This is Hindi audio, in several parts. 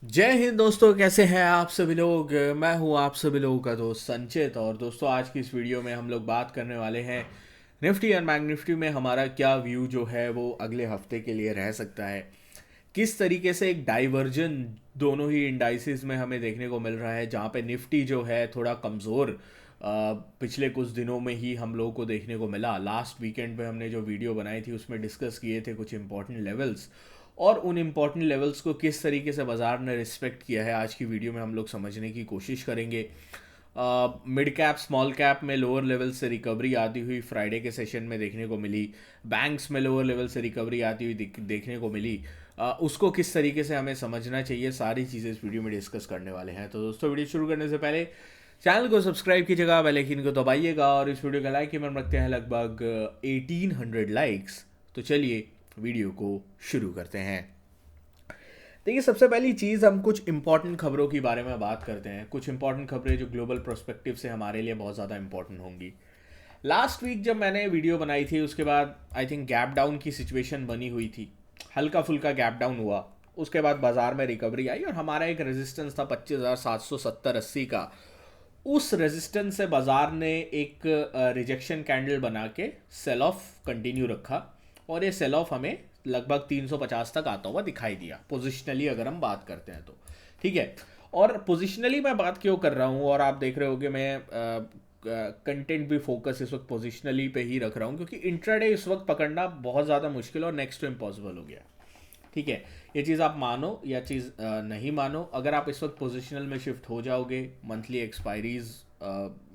जय हिंद दोस्तों, कैसे हैं आप सभी लोग। मैं हूं आप सभी लोगों का दोस्त संचित। और दोस्तों, आज की इस वीडियो में हम लोग बात करने वाले हैं निफ्टी एंड बैंक निफ्टी में हमारा क्या व्यू जो है वो अगले हफ्ते के लिए रह सकता है। किस तरीके से एक डाइवर्जन दोनों ही इंडाइसिस में हमें देखने को मिल रहा है, जहाँ पे निफ्टी जो है थोड़ा कमज़ोर पिछले कुछ दिनों में ही हम लोगों को देखने को मिला। लास्ट वीकेंड पे हमने जो वीडियो बनाई थी उसमें डिस्कस किए थे कुछ इंपॉर्टेंट लेवल्स, और उन इम्पॉर्टेंट लेवल्स को किस तरीके से बाजार ने रिस्पेक्ट किया है आज की वीडियो में हम लोग समझने की कोशिश करेंगे। मिड कैप स्मॉल कैप में लोअर लेवल से रिकवरी आती हुई फ्राइडे के सेशन में देखने को मिली। बैंक्स में लोअर लेवल से रिकवरी आती हुई देखने को मिली। उसको किस तरीके से हमें समझना चाहिए, सारी चीज़ें इस वीडियो में डिस्कस करने वाले हैं। तो दोस्तों, वीडियो शुरू करने से पहले चैनल को सब्सक्राइब कीजिएगा, बेल आइकन को दबाइएगा, और इस वीडियो का लाइक की हम रखते हैं लगभग 1800 लाइक्स। तो चलिए वीडियो को शुरू करते हैं। देखिए, सबसे पहली चीज़ हम कुछ इंपॉर्टेंट खबरों के बारे में बात करते हैं। कुछ इंपॉर्टेंट खबरें जो ग्लोबल प्रोस्पेक्टिव से हमारे लिए बहुत ज़्यादा इंपॉर्टेंट होंगी। लास्ट वीक जब मैंने वीडियो बनाई थी उसके बाद आई थिंक गैप डाउन की सिचुएशन बनी हुई थी। हल्का फुल्का गैप डाउन हुआ, उसके बाद बाजार में रिकवरी आई और हमारा एक रेजिस्टेंस था 25,770-80 का। उस रेजिस्टेंस से बाजार ने एक रिजेक्शन कैंडल बना के सेल ऑफ कंटिन्यू रखा, और ये सेल ऑफ हमें लगभग 350 तक आता हुआ दिखाई दिया पोजिशनली अगर हम बात करते हैं तो। ठीक है, और पोजिशनली मैं बात क्यों कर रहा हूँ, और आप देख रहे हो कि मैं कंटेंट भी फोकस इस वक्त पोजिशनली पे ही रख रहा हूँ, क्योंकि इंट्राडे इस वक्त पकड़ना बहुत ज़्यादा मुश्किल और नेक्स्ट टू इम्पॉसिबल हो गया। ठीक है, ये चीज़ आप मानो या चीज़ नहीं मानो, अगर आप इस वक्त पोजिशनल में शिफ्ट हो जाओगे, मंथली एक्सपायरीज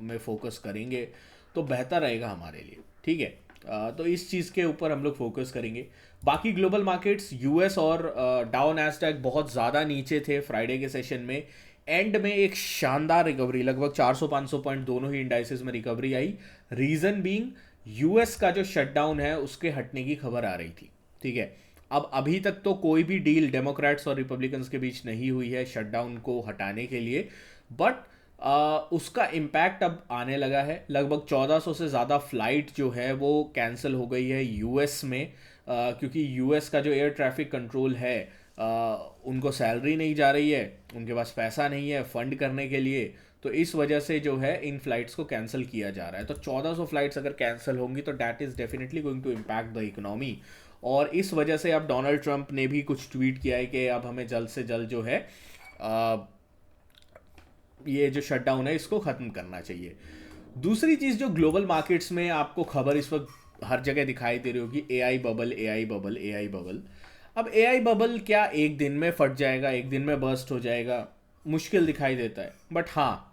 में फोकस करेंगे तो बेहतर रहेगा हमारे लिए। ठीक है, तो इस चीज़ के ऊपर हम लोग फोकस करेंगे। बाकी ग्लोबल मार्केट्स यूएस और डाउ नैस्डैक बहुत ज़्यादा नीचे थे फ्राइडे के सेशन में। एंड में एक शानदार रिकवरी, लगभग 400-500 पॉइंट दोनों ही इंडाइसेस में रिकवरी आई। रीज़न बीइंग यूएस का जो शटडाउन है उसके हटने की खबर आ रही थी। ठीक है, अब अभी तक तो कोई भी डील डेमोक्रेट्स और रिपब्लिकन्स के बीच नहीं हुई है शटडाउन को हटाने के लिए, बट उसका इम्पैक्ट अब आने लगा है। लगभग 1400 से ज़्यादा फ्लाइट जो है वो कैंसिल हो गई है यूएस में, क्योंकि यूएस का जो एयर ट्रैफिक कंट्रोल है, उनको सैलरी नहीं जा रही है, उनके पास पैसा नहीं है फंड करने के लिए, तो इस वजह से जो है इन फ्लाइट्स को कैंसिल किया जा रहा है। तो 1400 फ्लाइट्स अगर कैंसिल होंगी तो that is definitely going to impact the economy. और इस वजह से अब डोनाल्ड ट्रंप ने भी कुछ ट्वीट किया है कि अब हमें जल्द से जल्द जो है ये जो शटडाउन है इसको ख़त्म करना चाहिए। दूसरी चीज़ जो ग्लोबल मार्केट्स में आपको खबर इस वक्त हर जगह दिखाई दे रही होगी, AI bubble, AI bubble, AI bubble. अब एआई बबल क्या एक दिन में फट जाएगा, एक दिन में बर्स्ट हो जाएगा? मुश्किल दिखाई देता है, बट हाँ,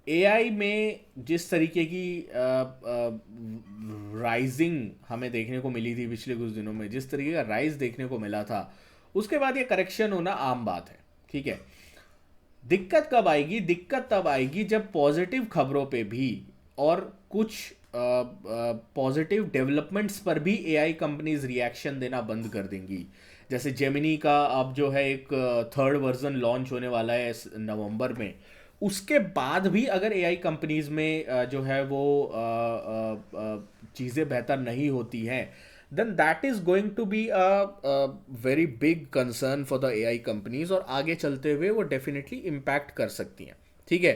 एआई में जिस तरीके की राइजिंग हमें देखने को मिली थी पिछले कुछ दिनों में, जिस तरीके का राइज देखने को मिला था, उसके बाद ये करेक्शन होना आम बात है। ठीक है, दिक्कत कब आएगी? दिक्कत तब आएगी जब पॉजिटिव खबरों पे भी और कुछ पॉजिटिव डेवलपमेंट्स पर भी एआई कंपनीज रिएक्शन देना बंद कर देंगी। जैसे जेमिनी का अब जो है एक थर्ड वर्जन लॉन्च होने वाला है नवंबर में। उसके बाद भी अगर एआई कंपनीज में जो है वो चीज़ें बेहतर नहीं होती हैं, then that is going to be a very big concern for the AI companies, और आगे चलते हुए वो डेफिनेटली इम्पैक्ट कर सकती हैं। ठीक है,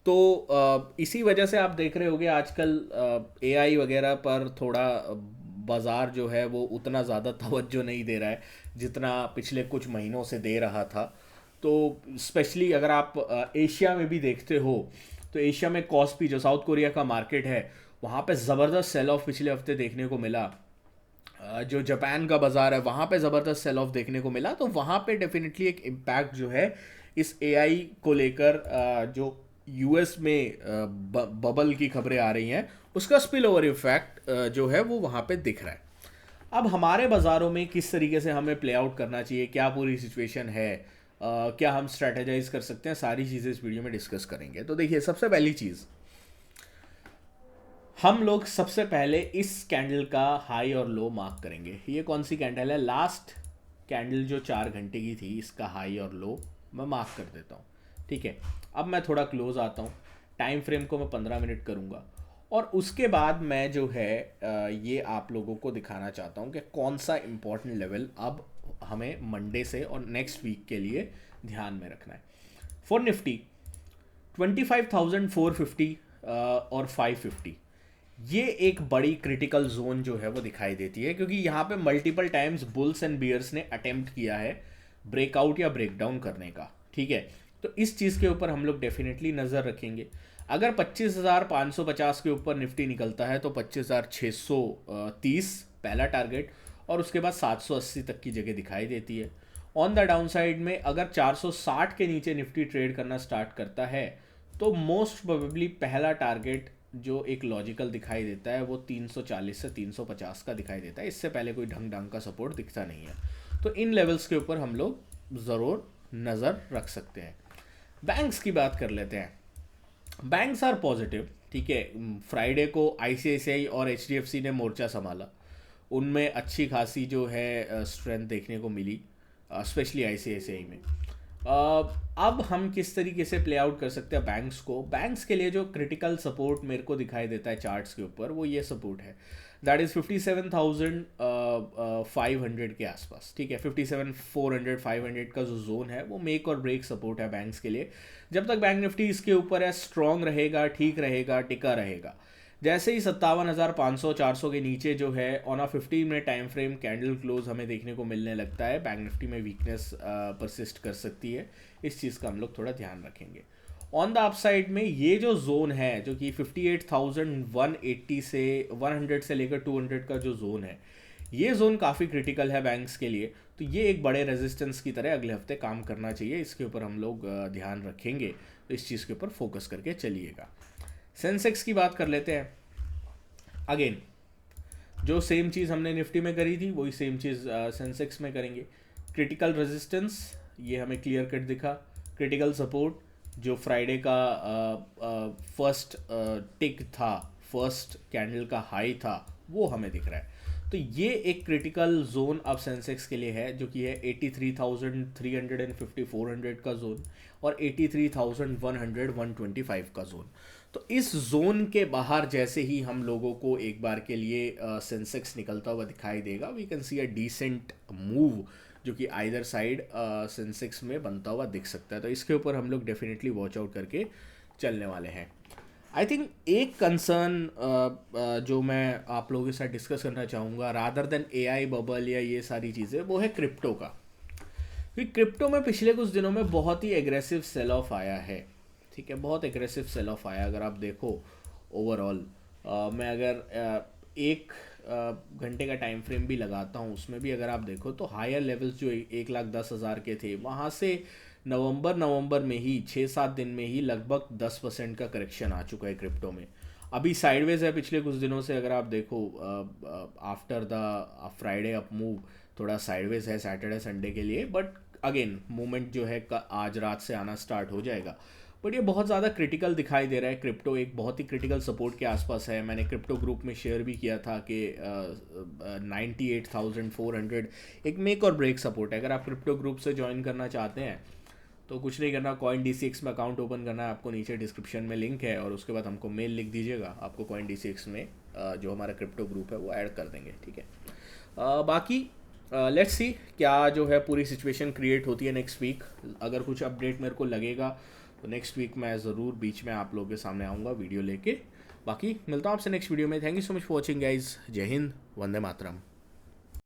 तो इसी वजह से आप देख रहे होगे आजकल एआई वगैरह पर थोड़ा बाज़ार जो है वो उतना ज़्यादा तवज्जो नहीं दे रहा है जितना पिछले कुछ महीनों से दे रहा था। तो स्पेशली अगर आप एशिया में भी देखते हो, तो एशिया में कॉस्पी जो साउथ कोरिया का मार्केट है, वहाँ पे ज़बरदस्त सेल ऑफ पिछले हफ्ते देखने को मिला। जो जापान का बाज़ार है वहाँ पे ज़बरदस्त सेल ऑफ देखने को मिला। तो वहाँ पे डेफिनेटली एक इम्पैक्ट जो है इस एआई को लेकर जो यूएस में बबल की खबरें आ रही हैं, उसका स्पिल ओवर इफेक्ट जो है वो वहाँ पे दिख रहा है। अब हमारे बाज़ारों में किस तरीके से हमें प्ले आउट करना चाहिए, क्या पूरी सिचुएशन है, क्या हम स्ट्रेटेजाइज कर सकते हैं, सारी चीज़ें इस वीडियो में डिस्कस करेंगे। तो देखिए, सबसे पहली चीज़, हम लोग सबसे पहले इस कैंडल का हाई और लो मार्क करेंगे। ये कौन सी कैंडल है? लास्ट कैंडल जो 4 घंटे की थी, इसका हाई और लो मैं मार्क कर देता हूँ। ठीक है, अब मैं थोड़ा क्लोज आता हूँ, टाइम फ्रेम को मैं 15 मिनट करूँगा, और उसके बाद मैं जो है ये आप लोगों को दिखाना चाहता हूँ कि कौन सा इंपॉर्टेंट लेवल अब हमें मंडे से और नेक्स्ट वीक के लिए ध्यान में रखना है। फॉर निफ्टी 25,450 और 550, ये एक बड़ी क्रिटिकल जोन जो है वो दिखाई देती है, क्योंकि यहाँ पे multiple times bulls and bears ने अटेम्प्ट किया है ब्रेकआउट या ब्रेकडाउन करने का, ठीक है। तो इस चीज़ के ऊपर हम लोग डेफिनेटली नज़र रखेंगे। अगर 25,550 के ऊपर निफ्टी निकलता है तो 25,630 पहला टारगेट, और उसके बाद 780 तक की जगह दिखाई देती है। ऑन द डाउन साइड में अगर 460 के नीचे निफ्टी ट्रेड करना स्टार्ट करता है तो मोस्ट प्रोबेबली पहला टारगेट जो एक लॉजिकल दिखाई देता है वो 340 से 350 का दिखाई देता है। इससे पहले कोई ढंग ढंग का सपोर्ट दिखता नहीं है। तो इन लेवल्स के ऊपर हम लोग ज़रूर नज़र रख सकते हैं। बैंक्स की बात कर लेते हैं। बैंक्स आर पॉजिटिव, ठीक है। फ्राइडे को आईसीआईसीआई और एचडीएफसी ने मोर्चा संभाला, उनमें अच्छी खासी जो है स्ट्रेंथ देखने को मिली, स्पेशली आईसीआईसीआई में। अब हम किस तरीके से प्ले आउट कर सकते हैं बैंक्स को। बैंक्स के लिए जो क्रिटिकल सपोर्ट मेरे को दिखाई देता है चार्ट्स के ऊपर, वो ये सपोर्ट है, दैट इज़ 57,500 के आसपास, ठीक है। 57,400 500 का जो जोन है वो मेक और ब्रेक सपोर्ट है बैंक्स के लिए। जब तक बैंक निफ्टी इसके ऊपर है, स्ट्रॉन्ग रहेगा, ठीक रहेगा, टिका रहेगा। जैसे ही 57,500 400 के नीचे जो है on a 15 minute time frame candle close हमें देखने को मिलने लगता है, बैंक निफ्टी में वीकनेस परसिस्ट कर सकती है। इस चीज़ का हम लोग थोड़ा ध्यान रखेंगे। ऑन द अपसाइड में ये जो जोन है जो कि 58,180 से 100 से लेकर 200 का जो जोन है, ये जोन काफ़ी क्रिटिकल है बैंक्स के लिए। तो ये एक बड़े रेजिस्टेंस की तरह अगले हफ्ते काम करना चाहिए, इसके ऊपर हम लोग ध्यान रखेंगे। तो इस चीज़ के ऊपर फोकस करके चलिएगा। सेंसेक्स की बात कर लेते हैं। अगेन जो सेम चीज़ हमने निफ्टी में करी थी वही सेम चीज़ सेंसेक्स में करेंगे। क्रिटिकल रेजिस्टेंस ये हमें क्लियर कट दिखा, क्रिटिकल सपोर्ट जो फ्राइडे का फर्स्ट टिक था, फर्स्ट कैंडल का हाई था, वो हमें दिख रहा है। तो ये एक क्रिटिकल जोन अब सेंसेक्स के लिए है, जो कि है 83,350 400 का जोन और 83,100 125 का जोन। तो इस जोन के बाहर जैसे ही हम लोगों को एक बार के लिए सेंसेक्स निकलता हुआ दिखाई देगा, we can see a decent move जो कि आइदर साइड सेंसेक्स में बनता हुआ दिख सकता है। तो इसके ऊपर हम लोग डेफिनेटली वॉच आउट करके चलने वाले हैं। आई थिंक एक कंसर्न जो मैं आप लोगों के साथ डिस्कस करना चाहूँगा रादर देन एआई बबल या ये सारी चीज़ें, वो है क्रिप्टो का। क्योंकि क्रिप्टो में पिछले कुछ दिनों में बहुत ही एग्रेसिव सेल ऑफ आया है, ठीक है, बहुत एग्रेसिव सेल ऑफ आया। अगर आप देखो ओवरऑल मैं अगर एक घंटे का टाइम फ्रेम भी लगाता हूँ, उसमें भी अगर आप देखो तो हायर लेवल्स जो 1,10,000 के थे, वहाँ से नवंबर में ही 6-7 दिन में ही लगभग 10% का करेक्शन आ चुका है क्रिप्टो में। अभी साइडवेज है पिछले कुछ दिनों से, अगर आप देखो after the Friday up move थोड़ा साइडवेज है सैटरडे संडे के लिए, बट अगेन मूवमेंट जो है आज रात से आना स्टार्ट हो जाएगा। बट ये बहुत ज़्यादा क्रिटिकल दिखाई दे रहा है। क्रिप्टो एक बहुत ही क्रिटिकल सपोर्ट के आसपास है। मैंने क्रिप्टो ग्रुप में शेयर भी किया था कि 98,400 एक मेक और ब्रेक सपोर्ट है। अगर आप क्रिप्टो ग्रुप से ज्वाइन करना चाहते हैं तो कुछ नहीं करना, CoinDCX में अकाउंट ओपन करना है आपको, नीचे डिस्क्रिप्शन में लिंक है, और उसके बाद हमको मेल लिख दीजिएगा, आपको CoinDCX में जो हमारा क्रिप्टो ग्रुप है वो ऐड कर देंगे, ठीक है। बाकी लेट्स सी क्या जो है पूरी सिचुएशन क्रिएट होती है नेक्स्ट वीक। अगर कुछ अपडेट मेरे को लगेगा तो नेक्स्ट वीक मैं ज़रूर बीच में आप लोगों के सामने आऊँगा वीडियो लेके। बाकी मिलता हूँ आपसे नेक्स्ट वीडियो में। Thank you so much for watching guys. जय हिंद, वंदे मातरम।